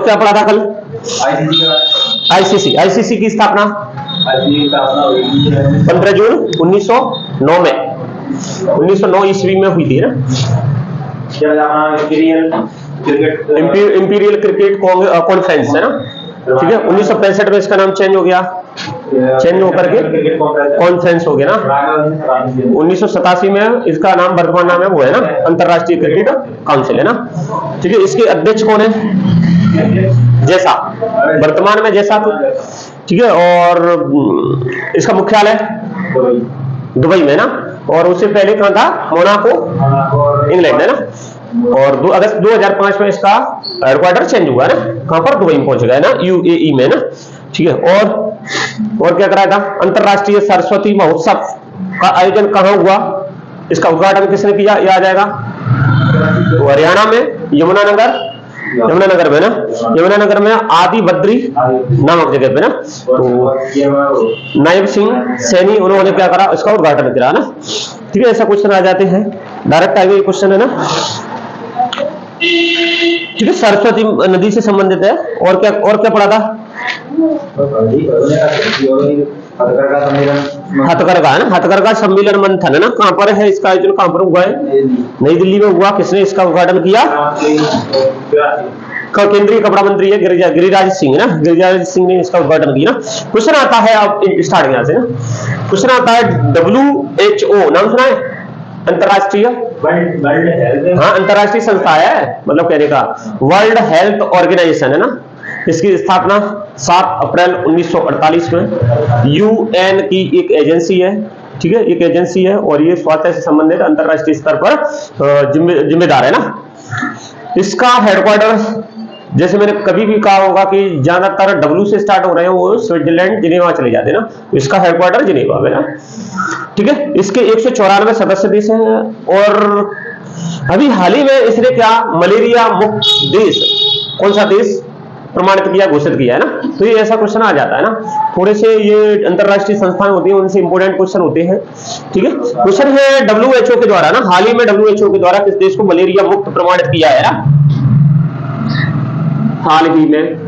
क्या पढ़ा था कल? आईसीसी की स्थापना 15 जून 1909 में, 1909 ईस्वी में हुई थी ना। इंपीरियल क्रिकेट कॉन्फ्रेंस है ना, ठीक है। 1965 में इसका नाम चेंज हो गया, चेंज होकर के कॉन्फ्रेंस हो गया ना। 1987 में इसका नाम, वर्तमान नाम है वो है ना अंतरराष्ट्रीय क्रिकेट काउंसिल है ना, ठीक है। इसके अध्यक्ष कौन है? जैसा, वर्तमान में जैसा, ठीक है। और इसका मुख्यालय दुबई में ना, और उससे पहले कहां था? मोनाको, इंग्लैंड है ना। और 2 अगस्त 2005 में इसका हेडक्वार्टर चेंज हुआ ना, कहां पर? दुबई में पहुंच गया ना, यूएई में ना, ठीक है। और क्या कराया था? अंतरराष्ट्रीय सरस्वती महोत्सव का आयोजन कहां हुआ? इसका उद्घाटन किसने किया? ये आ जाएगा तो हरियाणा में, यमुनानगर में ना, यमुनानगर में आदि बद्री नामक जगह पे ना। तो नायब सिंह सैनी उन्होंने क्या करा? इसका उद्घाटन करा ना, ठीक है। ऐसा क्वेश्चन आ जाते हैं, डायरेक्ट आ गया क्वेश्चन है ना, ठीक है। सरस्वती नदी से संबंधित है। और क्या पढ़ा था? हथकरघा है ना, हथकरघा सम्मेलन मंथन है ना, कहां पर है इसका आयोजन? कहां पर हुआ है? नई दिल्ली में हुआ। किसने इसका उद्घाटन किया? केंद्रीय कपड़ा मंत्री है गिरिराज सिंह ना, गिरिराज सिंह ने इसका उद्घाटन किया ना। क्वेश्चन आता है, अब स्टार्ट यहां से ना, क्वेश्चन आता है WHO नाम सुना है? अंतरराष्ट्रीय हाँ, अंतरराष्ट्रीय संस्था है, मतलब कहने का वर्ल्ड हेल्थ ऑर्गेनाइजेशन है ना। इसकी स्थापना 7 अप्रैल 1948 में। यूएन की एक एजेंसी है, ठीक है, एक एजेंसी है, और ये स्वास्थ्य से संबंधित अंतरराष्ट्रीय स्तर पर जिम्मेदार है ना। इसका हेडक्वार्टर, जैसे मैंने कभी भी कहा होगा कि ज्यादातर W से स्टार्ट हो रहे हैं वो स्विट्जरलैंड जिनेवा चले जाते हैं ना, इसका हेडक्वार्टर जिनेवा में ना, ठीक है। इसके 194 सदस्य देश हैं, और अभी हाल ही में इसने क्या मलेरिया मुक्त देश, कौन सा देश प्रमाणित किया, घोषित किया है ना। तो ये ऐसा क्वेश्चन आ जाता है ना, थोड़े से ये अंतरराष्ट्रीय संस्थाएं होती हैं उनसे इंपोर्टेंट क्वेश्चन होते हैं, ठीक है। क्वेश्चन है WHO के द्वारा ना, हाल ही में WHO के द्वारा किस देश को मलेरिया मुक्त प्रमाणित किया है ना? हाल ही में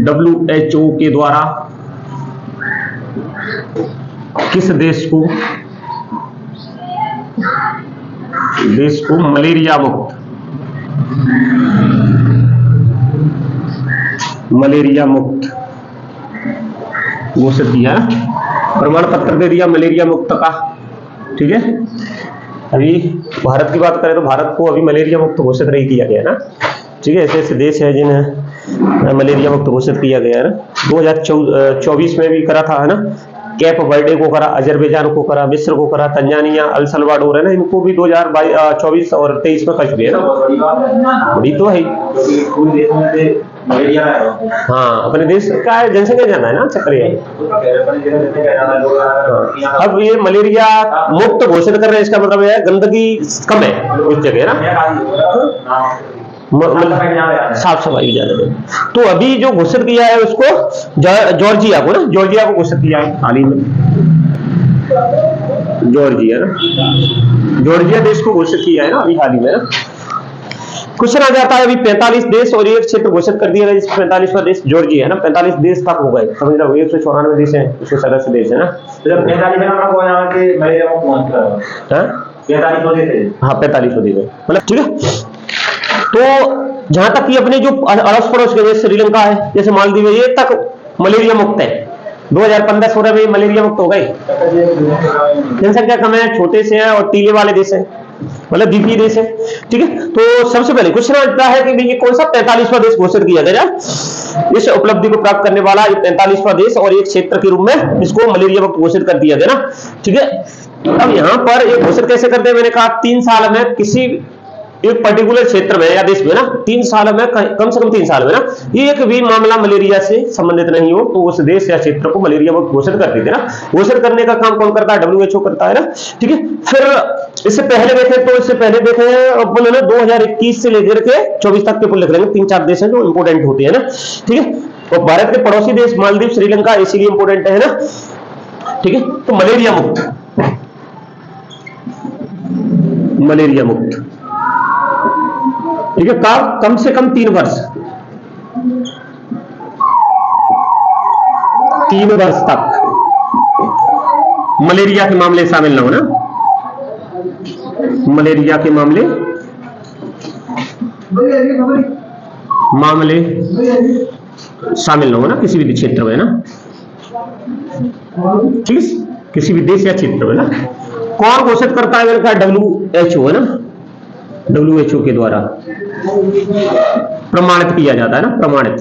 WHO के द्वारा किस देश को मलेरिया मुक्त घोषित किया, प्रमाण पत्र दे दिया मलेरिया मुक्त का, ठीक है। अभी भारत की बात करें तो भारत को अभी मलेरिया मुक्त घोषित नहीं किया गया ना, ठीक है। ऐसे ऐसे देश है जिन्हें मलेरिया मुक्त घोषित किया गया है ना। 2024 में भी करा था है ना, कैप वर्डे को करा, अजरबैजान को करा, मिस्र को करा, तंजानिया, अल सल्वाडोर है ना, इनको भी 2024 और 23 में कर चुके हैं ना। बड़ी तो है हाँ, अपने देश का जनसंख्या जाना है ना, चक्कर है। अब ये मलेरिया मुक्त घोषित कर रहे हैं, इसका मतलब है गंदगी कम है उस जगह ना, साफ सफाई ज्यादा है। तो अभी जो घोषित किया है उसको जॉर्जिया को घोषित किया है हाल ही में, जॉर्जिया देश को घोषित किया है ना अभी हाल ही में ना। क्वेश्चन आ जाता है, अभी 45 देश और एक क्षेत्र घोषित कर दिया गया, जिसमें 45वां देश जॉर्जिया है ना। 45 देश तक हो गए, समझ लो 194 देश हैं, उसके सदस्य देश है ना। 45 देश मतलब, ठीक है। तो जहां तक कि अपने जो अड़ोस पड़ोस के देश श्रीलंका है, जैसे मालदीव है, ये तक मलेरिया मुक्त है। 2015-16 में मलेरिया मुक्त हो गए। जनसंख्या कम है, छोटे से है और टीले वाले देश है, मतलब द्वीपीय देश है, ठीक है। तो सबसे पहले क्वेश्चन आता है कि ये कौन सा 45वां देश घोषित किया गया? इस उपलब्धि को प्राप्त करने वाला ये 45वां देश और एक क्षेत्र के रूप में इसको मलेरिया मुक्त घोषित कर दिया गया ना, ठीक है। अब यहां पर ये घोषित कैसे करते हैं? मैंने कहा 3 साल में किसी एक पर्टिकुलर क्षेत्र में या देश में ना, 3 साल में, कम से कम 3 साल में ना, एक भी मामला मलेरिया से संबंधित नहीं हो तो उस देश या क्षेत्र को मलेरिया मुक्त घोषित कर देते ना। घोषित करने का काम कौन करता है? WHO करता है ना, ठीक है। फिर इससे पहले देखे अपन ने 2021 से लेकर के 24 तक के पुल लिख लेंगे, 3-4 देश हैं जो इंपोर्टेंट होते हैं ना, ठीक है। और भारत के पड़ोसी देश मालदीव, श्रीलंका इसीलिए इंपोर्टेंट है ना, ठीक है। तो मलेरिया मुक्त ठीक है, कम से कम 3 वर्ष, 3 वर्ष तक मलेरिया के मामले शामिल ना हो ना, मलेरिया के मामले शामिल ना हो ना किसी भी क्षेत्र में ना, ठीक है, किसी भी देश या क्षेत्र में ना। कौन घोषित करता है? मैंने कहा WHO है ना, WHO के द्वारा प्रमाणित किया जाता है ना, प्रमाणित।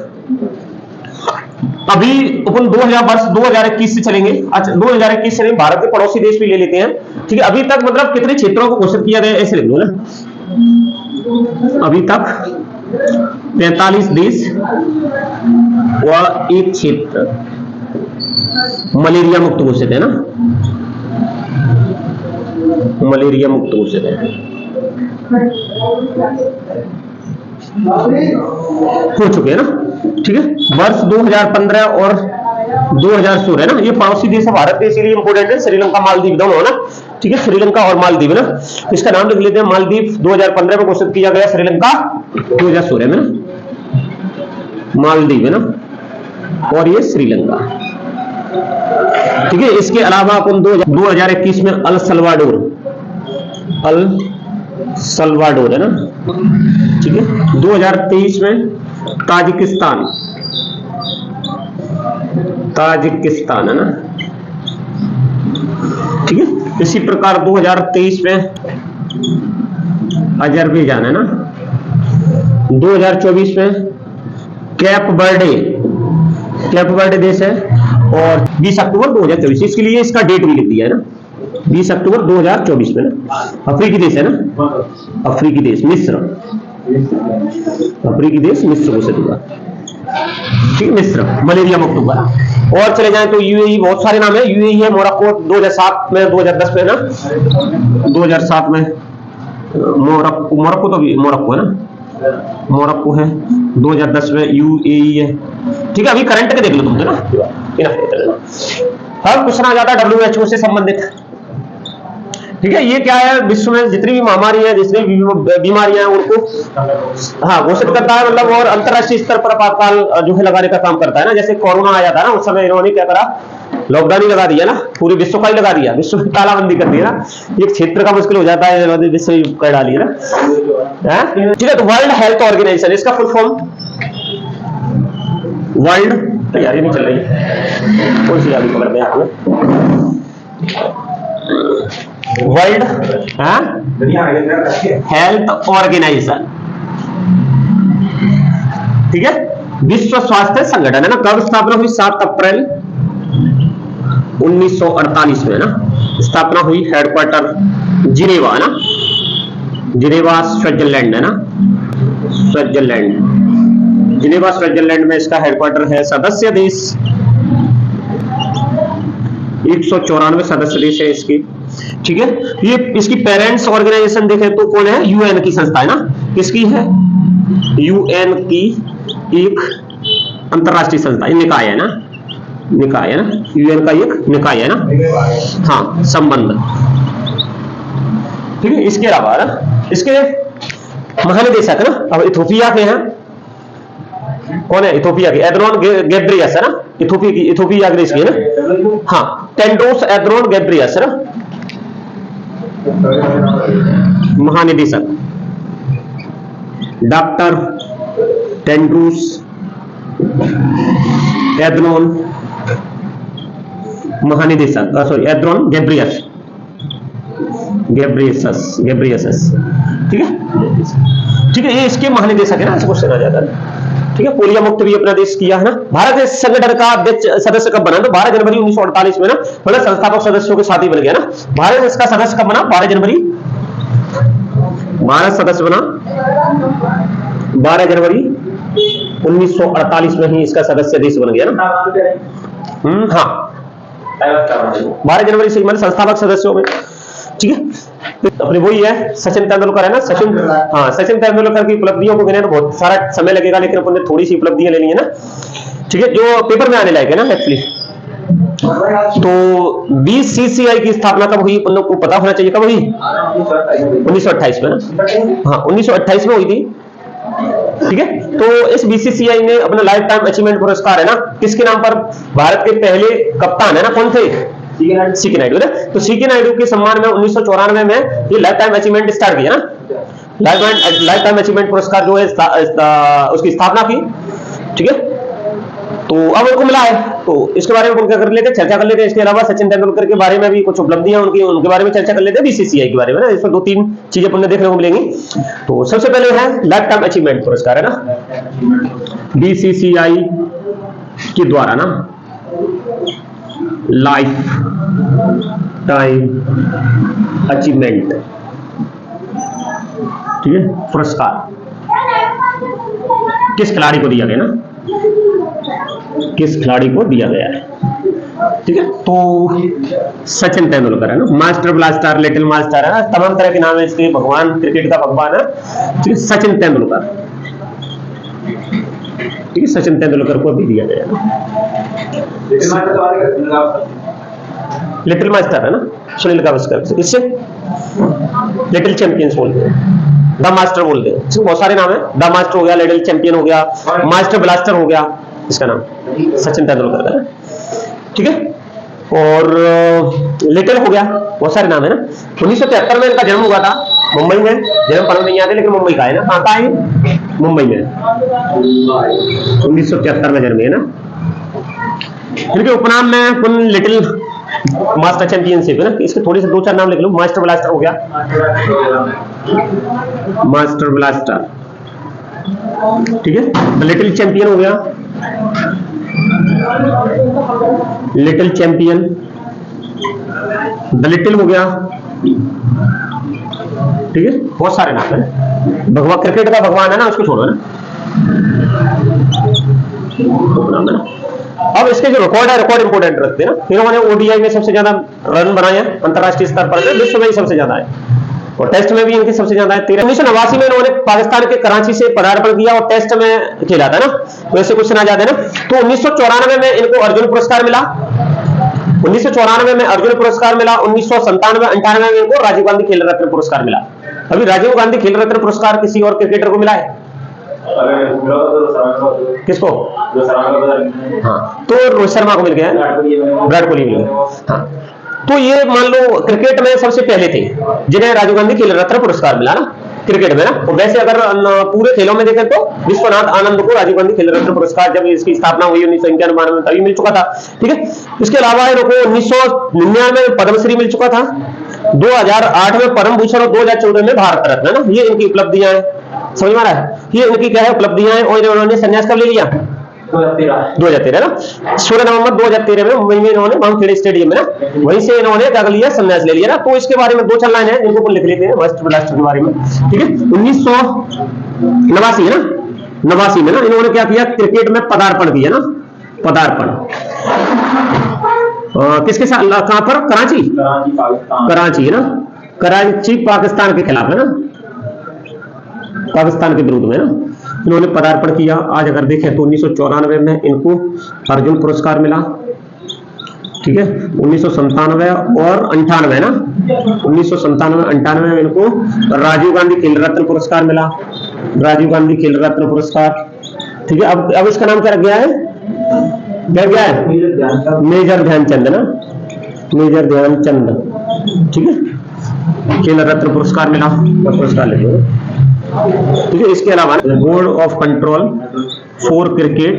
अभी अपन 2021 से चलेंगे। अच्छा, 2021 से नहीं, भारत के पड़ोसी देश भी ले लेते हैं, ठीक है। अभी तक मतलब कितने क्षेत्रों को घोषित किया गया ऐसे लिख लो ना, अभी तक 45 देश व 1 क्षेत्र मलेरिया मुक्त घोषित है ना, मलेरिया मुक्त घोषित है, हो चुके हैं ना, ठीक है। वर्ष 2015 और 2016 है ना, ये पड़ोसी देश है भारत के, इसीलिए इंपोर्टेंट है। श्रीलंका मालदीव दोनों है ना, ठीक है, श्रीलंका और मालदीव है ना, इसका नाम लिख लेते हैं। मालदीव 2015 में घोषित किया गया, श्रीलंका 2016 में ना, मालदीव है ना, और ये श्रीलंका, ठीक है। इसके अलावा अपन 2021 में अल सल्वाडोर है ना, ठीक है। 2023 में ताजिकिस्तान है ना, ठीक है। इसी प्रकार 2023 में अजरबैजान है ना, 2024 में कैप वर्डे देश है, और 20 अक्टूबर 2024, इसके लिए इसका डेट भी लिख दिया है ना, 20 अक्टूबर 2024 में ना। अफ्रीकी देश है ना, अफ्रीकी देश मिस्र, अफ्रीकी देश मिस्र घोषित हुआ, ठीक है, मिस्र मलेरिया मुक्त हुआ। और चले जाएं तो यूएई, बहुत सारे नाम है। यूएई है, मोरक्को 2007 में, 2010 में ना, 2007 में मोरक्को तो भी मोरक्को है ना, मोरक्को है। 2010 में यूएई है, ठीक है। अभी करंट के देख लो तुम तो ना, हर क्वेश्चन आ जाता है WHO से संबंधित, ठीक है। ये क्या है, विश्व में जितनी भी महामारी है, जितनी भी बीमारियां हैं, उनको हाँ घोषित करता है, मतलब, और अंतरराष्ट्रीय स्तर पर आपातकाल जो है लगाने का काम करता है ना। जैसे कोरोना आया था ना, उस समय इन्होंने क्या करा, लॉकडाउन ही लगा दिया ना, पूरे विश्व का ही लगा दिया, विश्व की तालाबंदी कर दी ना, एक क्षेत्र का मुश्किल हो जाता है, विश्व कर डाली ना, ठीक है। तो वर्ल्ड हेल्थ ऑर्गेनाइजेशन, इसका फुल फॉर्म वर्ल्ड, तैयारी नहीं चल रही, कौन सी आगे पकड़ में आपने, वर्ल्ड हेल्थ ऑर्गेनाइजेशन, ठीक है, विश्व स्वास्थ्य संगठन है ना। कब स्थापना हुई? 7 अप्रैल 1948 में ना स्थापना हुई। हेडक्वार्टर जिनेवा है ना, जिनेवा स्विट्जरलैंड है ना, स्विट्जरलैंड, जिनेवा स्विट्जरलैंड में इसका हेडक्वार्टर है। सदस्य देश 194 सदस्य देश है इसकी, ठीक है। ये इसकी पेरेंट्स ऑर्गेनाइजेशन देखें तो कौन है? यूएन की संस्था है ना, किसकी है? यूएन की एक अंतरराष्ट्रीय संस्था, निकाय है ना, निकाय है ना, यूएन का एक निकाय है ना, हाँ, संबंध, ठीक है। इसके अलावा ना इसके महानिदेशक है ना, अब इथोपिया के हैं, कौन है? इथोपिया के एड्रोन गेब्रियस है ना, इथोपिया ग्रीस की है ना, हाँ, टेड्रोस एड्रोन गेब्रियस है ना, महानिदेशक डॉक्टर टेड्रोस एड्रोन, महानिदेशक सॉरी एड्रोन गेब्रियसस, ठीक है, ठीक है। ये इसके महानिदेशक है ना, ऐसा क्वेश्चन आ जाता है, ठीक है। पोलियो मुक्त भी अपना देश किया है ना। भारत इस संगठन का अध्यक्ष सदस्य कब बना? तो 12 जनवरी 1948 में ना, मतलब संस्थापक सदस्यों के साथ ही बन गया ना। भारत इसका सदस्य कब बना? 12 जनवरी, भारत सदस्य बना 12 जनवरी 1948 में ही इसका सदस्य देश बन गया ना। हाँ, 12 जनवरी से मतलब संस्थापक सदस्यों में, ठीक है। अपने वही है सचिन तेंदुलकर है ना, सचिन तेंदुलकर की उपलब्धियों को गिने तो बहुत सारा समय लगेगा, लेकिन अपन ने थोड़ी सी उपलब्धियां लेनी है ना, ठीक है, जो पेपर में आने लायक है ना एक्चुअली। तो बीसीसीआई की स्थापना कब हुई? उन लोग को पता होना चाहिए, कब हुई? 1928 में ना, हाँ 1928 में हुई थी ठीक है। तो इस बीसीसीआई ने अपना लाइफ टाइम अचीवमेंट पुरस्कार है ना किसके नाम पर, भारत के पहले कप्तान है ना कौन थे, सीके नायडू ना। तो सीके नायडू के सम्मान में 1994 में ये लाइफ टाइम अचीवमेंट स्टार्ट किया ना, लाइफ टाइम अचीवमेंट पुरस्कार जो है उसकी स्थापना की, ठीक है। तो अब उनको मिला है, तो इसके बारे में कर लेते हैं, चर्चा कर लेते हैं। इसके अलावा सचिन तेंदुलकर के बारे में भी कुछ उपलब्धियां उनके बारे में चर्चा कर लेते हैं, बीसीसीआई के बारे में ना, इसमें 2-3 चीजें पुनः देखने को मिलेंगी। तो सबसे पहले है लाइफ टाइम अचीवमेंट पुरस्कार है ना, बीसीसीआई के द्वारा ना लाइफ टाइम अचीवमेंट, ठीक है, पुरस्कार किस खिलाड़ी को दिया गया ना, किस खिलाड़ी को दिया गया है, ठीक है। तो सचिन तेंदुलकर है ना, मास्टर ब्लास्टर, लिटिल मास्टर है ना, तमाम तरह के नाम है इसके, भगवान, क्रिकेट का भगवान है, ठीक है, सचिन तेंदुलकर, ठीक है, सचिन तेंदुलकर को भी दिया गया है। लिटिल मास्टर है ना, सुनील गावस्कर, इससे लिटिल चैंपियंस बोलते हैं, द मास्टर बोलते हैं, इसमें बहुत सारे नाम है, द मास्टर हो गया, लिटिल चैंपियन हो गया, मास्टर ब्लास्टर हो गया, इसका नाम सचिन तेंदुलकर का है, ठीक है। और लिटिल हो गया, बहुत सारे नाम है ना। 1973 में इनका जन्म हुआ था मुंबई में, जन्म पढ़ने नहीं आते लेकिन मुंबई का है ना, कहाँ का है, मुंबई में 1973 में जन्म है ना। इनके उपनाम में कुल लिटिल मास्टर चैंपियनशिप है ना, इसके थोड़ी से 2-4 नाम लिख लो। मास्टर ब्लास्टर हो गया, मास्टर ब्लास्टर, ठीक है। लिटिल चैंपियन हो गया, लिटिल चैंपियन, द लिटिल हो गया, ठीक है, बहुत सारे नाम है। भगवान, क्रिकेट का भगवान है ना, उसको छोड़ो ना, नाम है ना। अब इसके जो रिकॉर्ड है, रिकॉर्ड इंपोर्टेंट रखते हैं ना। इन्होंने ओडीआई में सबसे ज्यादा रन बनाए हैं अंतरराष्ट्रीय स्तर पर, विश्व में ही सबसे ज्यादा है, और टेस्ट में भी इनकी सबसे ज्यादा है 13। 1989 में इन्होंने पाकिस्तान के कराची से पदार्पण किया और टेस्ट में खेला था ना, वैसे कुछ ना ज्यादा ना। तो 1994 में इनको अर्जुन पुरस्कार मिला, 1994 में अर्जुन पुरस्कार मिला, 1997-98 में इनको राजीव गांधी खेल रत्न पुरस्कार मिला। अभी राजीव गांधी खेल रत्न पुरस्कार किसी और क्रिकेटर को मिला है? किसको? हाँ, तो रोहित शर्मा को मिल गया, विराट कोहली मिल गया। हाँ, तो ये मान लो क्रिकेट में सबसे पहले थे जिन्हें राजीव गांधी खेल रत्न पुरस्कार मिला ना, क्रिकेट में ना। तो वैसे अगर पूरे खेलों में देखें तो विश्वनाथ आनंद को राजीव गांधी खेल रत्न पुरस्कार जब इसकी स्थापना हुई 1991 में तभी मिल चुका था, ठीक है। इसके अलावा इनको 1999 में पद्मश्री मिल चुका था, 2008 में परम भूषण और 2014 में भारत रत्न ना। ये इनकी उपलब्धियां हैं, समझ में आ रहा है? ये इनकी क्या है, उपलब्धियां हैं। और इन्होंने संन्यास कब ले लिया? 2013 ना, 16 नवंबर 2013 में मुंबई में इन्होंने वानखेड़े स्टेडियम में ना, वहीं से इन्होंने क्या कर लिया, संन्यास ले लिया ना। तो इसके बारे में 2-4 लाइन है, इनको लिख लेते हैं मास्टर ब्लास्टर के बारे में, ठीक है। 1989 है ना, 89 में ना इन्होंने क्या किया, क्रिकेट में पदार्पण किया ना, पदार्पण किसके साथ, कहां पर? कराची, कराची है ना, कराची पाकिस्तान के खिलाफ है ना, पाकिस्तान के विरुद्ध में ना इन्होंने पदार्पण किया। आज अगर देखें तो 1994 में इनको अर्जुन पुरस्कार मिला, ठीक है। 1997 और 98 ना, 1997-98 में इनको राजीव गांधी खेल रत्न पुरस्कार मिला, राजीव गांधी खेल रत्न पुरस्कार, ठीक है। अब इसका नाम क्या रख गया है, क्या है? मेजर ध्यानचंद ना, मेजर ध्यानचंद, ठीक है। खेल रत्न पुरस्कार मिला, पुरस्कार ले लो, ठीक है। इसके अलावा board of control for cricket,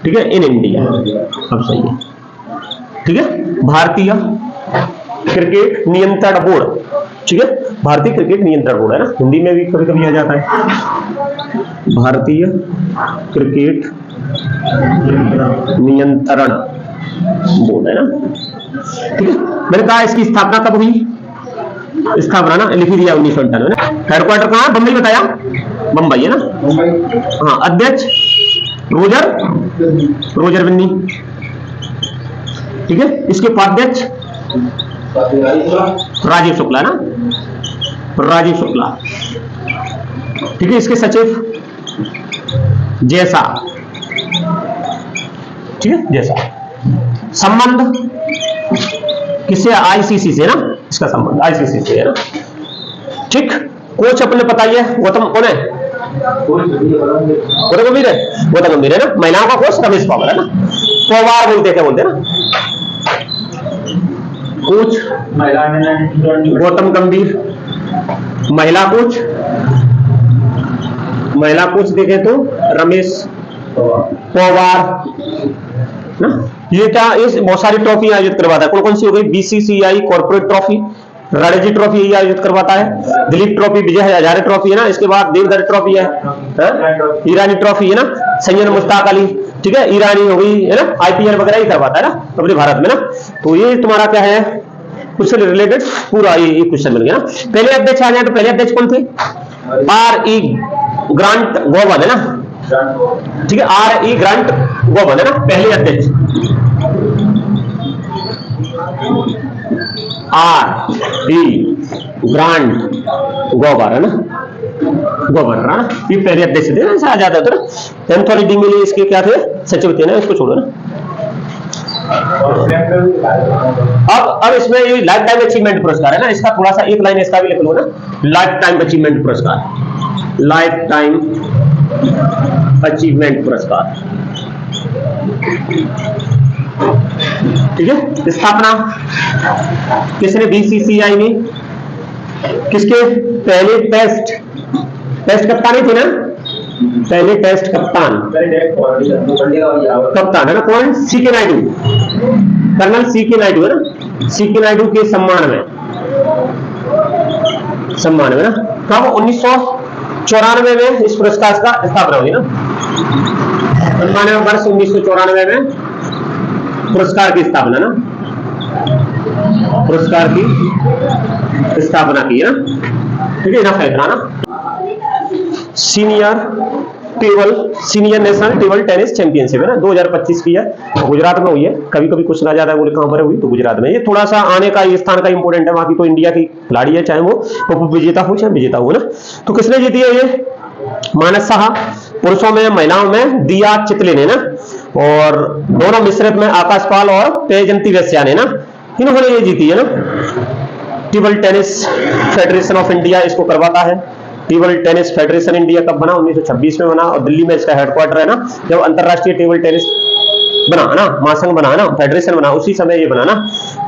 ठीक है, इन इंडिया, अब सही है, ठीक है। भारतीय क्रिकेट नियंत्रण बोर्ड, ठीक है, भारतीय क्रिकेट नियंत्रण बोर्ड है ना, हिंदी में भी कभी कभी आ जाता है, भारतीय क्रिकेट नियंत्रण बोर्ड है ना, ठीक है। मैंने कहा इसकी स्थापना कब हुई, स्थापना ना लिख दिया 1998 ना। हेडक्वार्टर कहाँ है? बंबई बताया, बंबई है ना। हाँ, अध्यक्ष रोजर बिन्नी, ठीक है। इसके उपाध्यक्ष राजीव शुक्ला ना, राजीव शुक्ला, ठीक है। इसके सचिव जैसा, ठीक है, जैसा। संबंध किससे? आईसीसी से ना, इसका संबंध आईसीसी से है ना, ठीक। कोच अपने बताइए, गौतम कौन है? वो तो गंभीर है, वो तो गंभीर है ना। महिलाओं का कोच रमेश पवार है ना, पवार बोलते क्या बोलते हैं ना। कोच गौतम गंभीर, महिला कोच देखे तो रमेश पवार ना। ये क्या, इस बहुत सारी ट्रॉफी आयोजित करवाता है। कौन कौन सी हो गई, BCCI corporate trophy, Ranji trophy यही आयोजित करवाता है, दिलीप ट्रॉफी, विजय हजारे ट्रॉफी है ना, इसके बाद देवधर ट्रॉफी है, ईरानी ट्रॉफी है ना, सैयद मुश्ताक अली, ठीक है, ईरानी हो गई है ना, आईपीएल वगैरह ही करवाता है ना अपने भारत में ना। तो ये तुम्हारा क्या है, उससे रिलेटेड पूरा ये क्वेश्चन मिल गया ना। पहले अध्यक्ष आ जाए तो पहले अध्यक्ष कौन थे, R.E. ग्रांट गोवन है ना, ठीक है, R.E. ग्रांट गोवन है ना पहले अध्यक्ष, R.E. ग्रांट गोवर है ना, गोवर ना, ये पहले अध्यक्ष थे ना, आ जाता था ना। एंथोनी डी मिले इसके क्या थे, सचिव थे ना, इसको छोड़ो ना। अब इसमें ये लाइफ टाइम अचीवमेंट पुरस्कार है ना, इसका थोड़ा सा एक लाइन इसका भी लिख लो ना, लाइफ टाइम अचीवमेंट पुरस्कार, लाइफ टाइम अचीवमेंट पुरस्कार, ठीक है। स्थापना किसने, बीसीसीआई में, किसके, पहले टेस्ट कप्तान ही थे ना, पहले टेस्ट कप्तान है ना, कौन, सीके नायडू, कर्नल सीके नायडू है ना, सीके नायडू के सम्मान में ना। कब, 1994 में इस पुरस्कार का स्थापना हुई ना, 1994 में पुरस्कार की स्थापना ना, पुरस्कार की स्थापना की है ना, ठीक है ना, फैसला ना। Senior national table tennis championship है ना, 2025 की है, गुजरात में हुई है। कभी कभी कुछ ना ज्यादा बोले कहां पर हुई, तो गुजरात में। ये थोड़ा सा आने का, ये स्थान का इंपोर्टेंट है, बाकी तो इंडिया की खिलाड़ी है, चाहे वो उप विजेता हो चाहे विजेता हो ना। तो किसने जीती है ये, मानस साहा, पुरुषों में, महिलाओं में दिया चितले ने ना, और दोनों मिश्रित में आकाश पाल और तेजंती वैश्या ने ना, इन्होंने ये जीती है ना। Table tennis federation of India इसको करवाता है। टेबल टेनिस फेडरेशन इंडिया कब बना, 1926 में बना, और दिल्ली में इसका हेडक्वार्टर है ना। जब अंतरराष्ट्रीय टेबल टेनिस बना ना, महासंघ बना ना, फेडरेशन बना, उसी समय ये बना ना,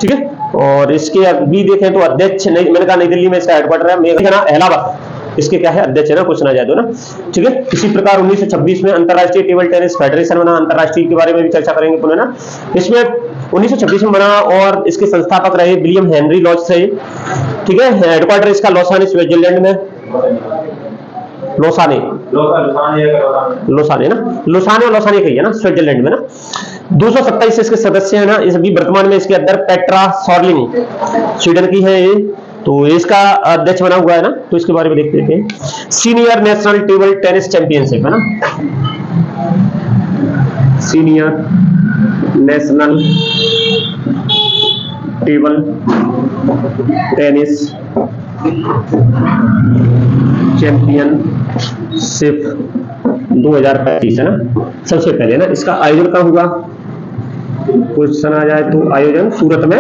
ठीक है। और इसके अभी देखें तो अध्यक्ष नहीं, मैंने कहा नई दिल्ली में इसका हेडक्वार्टर है, इलाहाबाद इसके क्या है, अध्यक्ष है ना, कुछ ना जाए दो ना, ठीक है। इसी प्रकार 1926 में अंतरराष्ट्रीय टेबल टेनिस फेडरेशन बना, अंतरराष्ट्रीय के बारे में भी चर्चा करेंगे पुनः ना। इसमें 1926 में बना और इसके संस्थापक रहे विलियम हेनरी लॉज थे, ठीक है। हेडक्वार्टर इसका लॉसाने स्विट्जरलैंड में, लोसाने लोसाने कही है ना, स्विट्जरलैंड में ना। 227 इसके सदस्य है ना। इस अभी वर्तमान में इसके अंदर पेट्रा सॉर्लिंग स्वीडन की है ये, तो इसका अध्यक्ष बना हुआ है ना, तो इसके बारे में देखते हैं। Senior national table tennis championship है ना, senior national table tennis championship 2025 है ना। सबसे पहले ना इसका आयोजन कहाँ हुआ, क्वेश्चन आ जाए तो आयोजन सूरत में,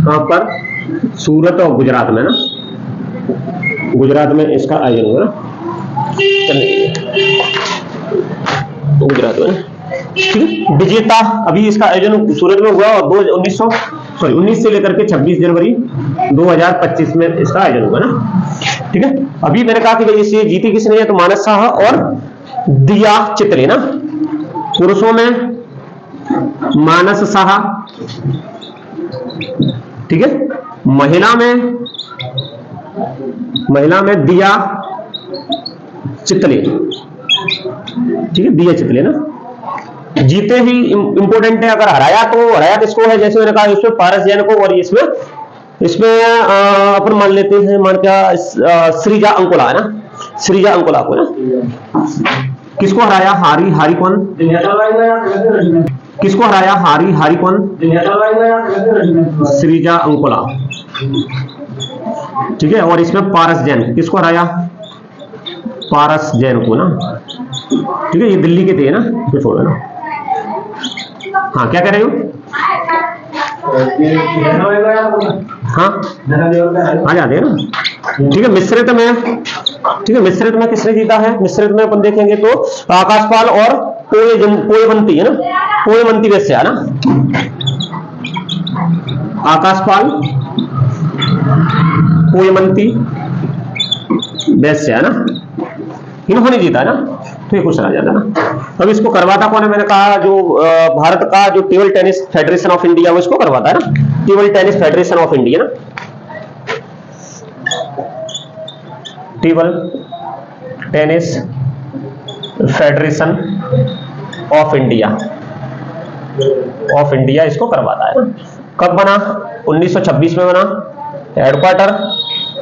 कहां पर, सूरत और गुजरात में ना, गुजरात में इसका आयोजन हुआ ना, गुजरात में, ठीक है। विजेता, अभी इसका आयोजन सूरत में हुआ और 19 से लेकर के 26 जनवरी 2025 में इसका आयोजन हुआ ना, ठीक है। अभी मैंने कहा कि इसे जीती किसने है, तो मानस साहा और दिया चितले ना। पुरुषों में मानस साहा, ठीक है। महिला में दिया चितले, ठीक है, दिया चितले ना। जीते ही इंपोर्टेंट है, अगर हराया तो हराया किसको है, जैसे मैंने कहा इसमें पारस जैन को, और इसमें अपन मान लेते हैं, मान क्या, श्रीजा अंकोला है ना, श्रीजा अंकोला को ना। किसको हराया, हारी कौन, किसको हराया, हारी कौन, श्रीजा अंकोला, ठीक है। और इसमें पारस जैन, किसको हराया, पारस जैन को ना, ठीक है। ये दिल्ली के थे ना, इसको छोड़ो ना। हाँ, क्या कह रहे हो, हाँ आ जाते हैं ना, ठीक है। मिश्रित में ठीक है। मिश्रित में किसने जीता है? मिश्रित में अपन देखेंगे तो आकाशपाल और पोयवंती है ना, पोयवंती वेश्या है ना, आकाशपाल पोयवंती वेश्या है ना, इन्होंने जीता ना। तो ये क्वेश्चन आ जाता ना। अब इसको करवाता कौन है? मैंने कहा जो भारत का जो table tennis federation of India वो इसको करवाता है ना, table tennis federation of India ना, table tennis federation of India इसको करवाता है। कब बना? 1926 में बना। हेडक्वार्टर,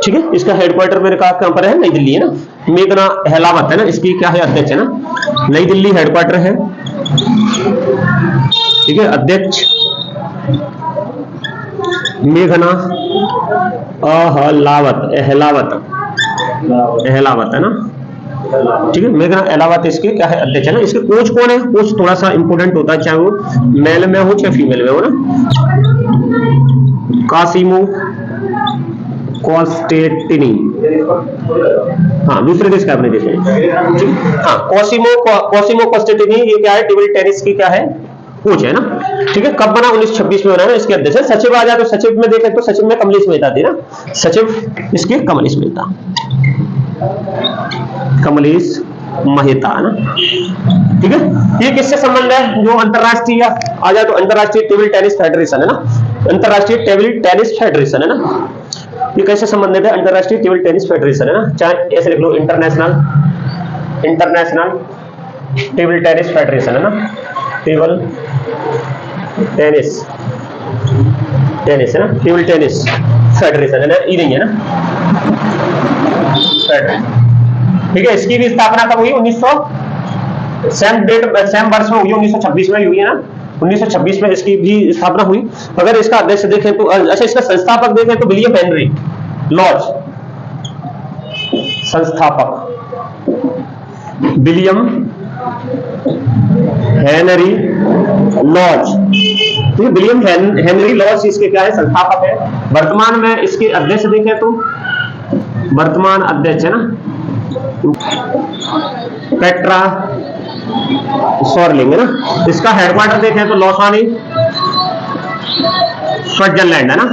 ठीक है, इसका हेडक्वार्टर मैंने कहा कहां पर है? नई दिल्ली है ना। मेघना अहलावत है ना, इसकी क्या है? अध्यक्ष है ना, नई दिल्ली हेडक्वार्टर है, ठीक है। अध्यक्ष मेघना अहलावत है ना, ठीक है। मेघना अहलावत इसके क्या है? अध्यक्ष है ना। इसके कोच कौन है? कोच थोड़ा सा इंपोर्टेंट होता है, चाहे वो मेल में हो चाहे फीमेल में हो ना। कासिमो कॉन्स्टेंटिनी, हाँ, दूसरे देश का अपने देश में, हाँ, कॉसिमो कॉन्स्टेंटिनी, ये क्या है? टेबल टेनिस की क्या है? कोच है ना, ठीक है। कब बना? 1926 में बना ना। इसके अध्यक्ष है। सचिव आ जाए तो सचिव में देखें तो सचिव में कमलेश मेहता थी ना, सचिव इसके कमलेश मेहता, कमलेश मेहता है ना, ठीक है। ये किससे संबंध है? जो अंतरराष्ट्रीय आ जाए तो अंतरराष्ट्रीय टेबल टेनिस फेडरेशन है ना, अंतरराष्ट्रीय टेबल टेनिस फेडरेशन है ना, ये कैसे संबंधित है? अंतरराष्ट्रीय टेबल टेनिस फेडरेशन है ना, चाहे ऐसे लिख लो, इंटरनेशनल टेबल टेनिस फेडरेशन है ना, टेबल टेनिस है ना, टेबल टेनिस फेडरेशन है ना, ये नहीं है ना, ठीक है। इसकी भी स्थापना कब हुई? 1900 सेम वर्ष में हुई, 1926 में हुई है ना, 1926 में इसकी भी स्थापना हुई। अगर इसका अध्यक्ष देखें तो, अच्छा, इसका संस्थापक देखें तो विलियम हेनरी लॉज, संस्थापक विलियम हेनरी लॉज, ठीक है। विलियम हेनरी लॉज इसके क्या है? संस्थापक है। वर्तमान में इसके अध्यक्ष देखें तो, वर्तमान अध्यक्ष है ना, पेट्रा सॉर्लिंग है ना। इसका हेडक्वार्टर देखें तो लॉसानी, स्विट्जरलैंड है ना,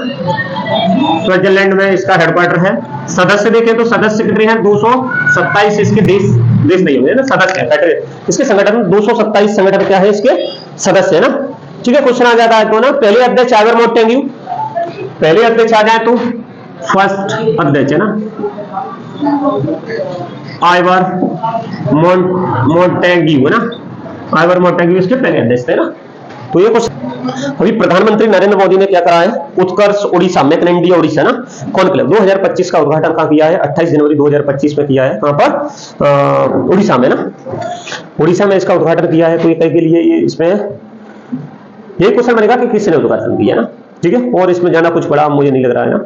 स्विट्जरलैंड में इसका हेडक्वार्टर है। सदस्य देखें तो सदस्य कितने हैं? 227 इसके देश नहीं होंगे ना, सदस्य है इसके संगठन में 227 संगठन क्या है? इसके सदस्य है ना, ठीक है। क्वेश्चन आ जाता है तो ना, पहले अध्यक्ष आइवर मोंटेग्यू, पहले अध्यक्ष आ जाए तो फर्स्ट अध्यक्ष है ना, आइवर मोंटेग्यू है ना, आइवर मोंटेग्यू इसके पहले अध्यक्ष थे ना। तो ये कुछ अभी प्रधानमंत्री नरेंद्र मोदी ने क्या करा है? Utkarsh Odisha, make in India Odisha ना कॉन्क्लेव 2025 का उद्घाटन कहां किया है? 28 जनवरी 2025 में किया है। कहां पर? ओडिशा में ना, ओडिशा में इसका उद्घाटन किया है। तो ये के लिए ये इसमें ये क्वेश्चन बनेगा कि किसने उद्घाटन किया ना, ठीक है। और इसमें जाना कुछ बड़ा मुझे नहीं लग रहा है ना,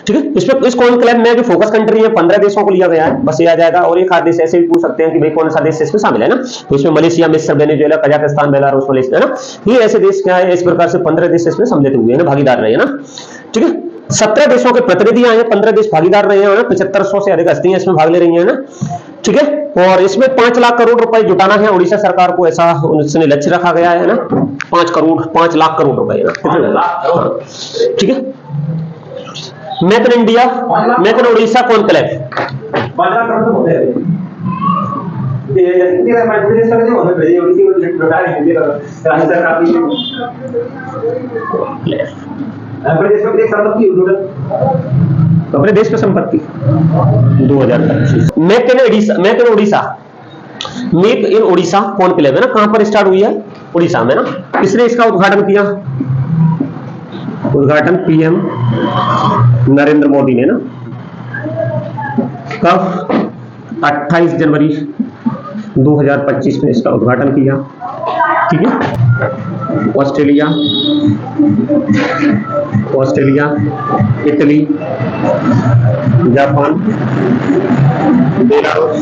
ठीक है। इसमें इस कॉन्क्लेव में जो फोकस कंट्री है 15 देशों को लिया गया है, बस ये आ जाएगा। और एक आध देश ऐसे भी पूछ सकते हैं कि भाई कौन सा देश इसमें शामिल है ना, तो इसमें मलेशिया, मिस्र, वेनेजुएला, कजाकिस्तान, बेलारूस, मलेशिया है ना, ये ऐसे देश क्या है? इस प्रकार से 15 देश इसमें सम्मिलित हुए हैं, भागीदार रहे हैं ना, ठीक है। 17 देशों के प्रतिनिधि आए हैं, 15 देश भागीदार रहे हैं, 7500 से अधिक हस्तियां इसमें भाग ले रही है ना, ठीक है। और इसमें 5 लाख करोड़ रुपए जुटाना है उड़ीसा सरकार को, ऐसा उसने लक्ष्य रखा गया है ना, 5 लाख करोड़ रुपए ना, ठीक है। Make in India, make in Orissa conclave, अपने देश में संपत्ति 2025। मेक इन उड़ीसा कॉन्क्लेव है ना, कहां पर स्टार्ट हुई है? उड़ीसा में ना। किसने इसका उद्घाटन किया? उद्घाटन पीएम नरेंद्र मोदी ने ना, कब? 28 जनवरी 2025 में इसका उद्घाटन किया, ठीक है। Australia, Italy, Japan, Belarus,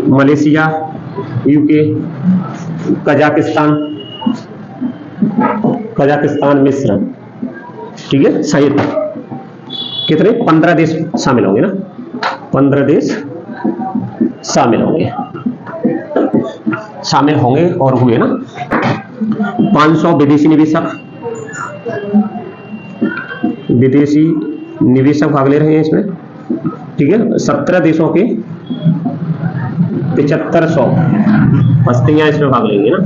Malaysia, UK, Kazakhstan, मिस्र, ठीक है, सहित कितने 15 देश शामिल होंगे ना, 15 देश शामिल होंगे और हुए ना। 500 विदेशी निवेशक भाग ले रहे हैं इसमें, ठीक है। 17 देशों के 7500 हस्तियां इसमें भाग लेंगी ना,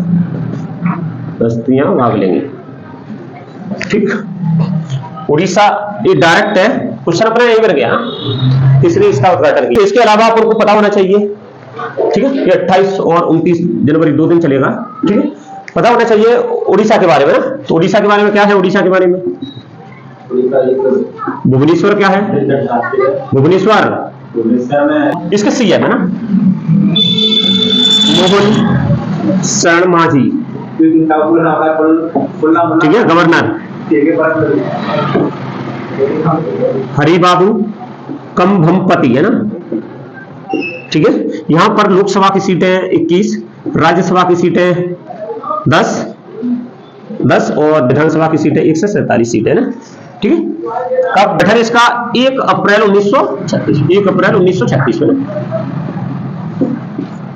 हस्तियां भाग लेंगी, ठीक। उड़ीसा ये डायरेक्ट है, क्वेश्चन अपना यही बन गया, तीसरी इसका उद्घाटन किया। इसके अलावा आपको पता होना चाहिए, ठीक है, ये 28 और 29 जनवरी 2 दिन चलेगा, ठीक है। पता होना चाहिए उड़ीसा के बारे में ना। तो उड़ीसा के बारे में क्या है, उड़ीसा के बारे में भुवनेश्वर क्या है, भुवनेश्वर में इसका सीएम है ना मोहन शरण मांझी, ठीक है, गवर्नर हरिबाबू कंभमपति है ना, ठीक है। यहां पर लोकसभा की सीटें 21, राज्यसभा की सीटें 10 और विधानसभा की सीटें 147 सीटें है ना, ठीक है। कब गठन इसका 1 अप्रैल 1936 में ना,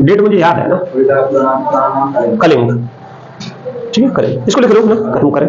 डेट मुझे याद है ना, कलिंग, ठीक है, करें इसको लिख लो ना, खत्म करें।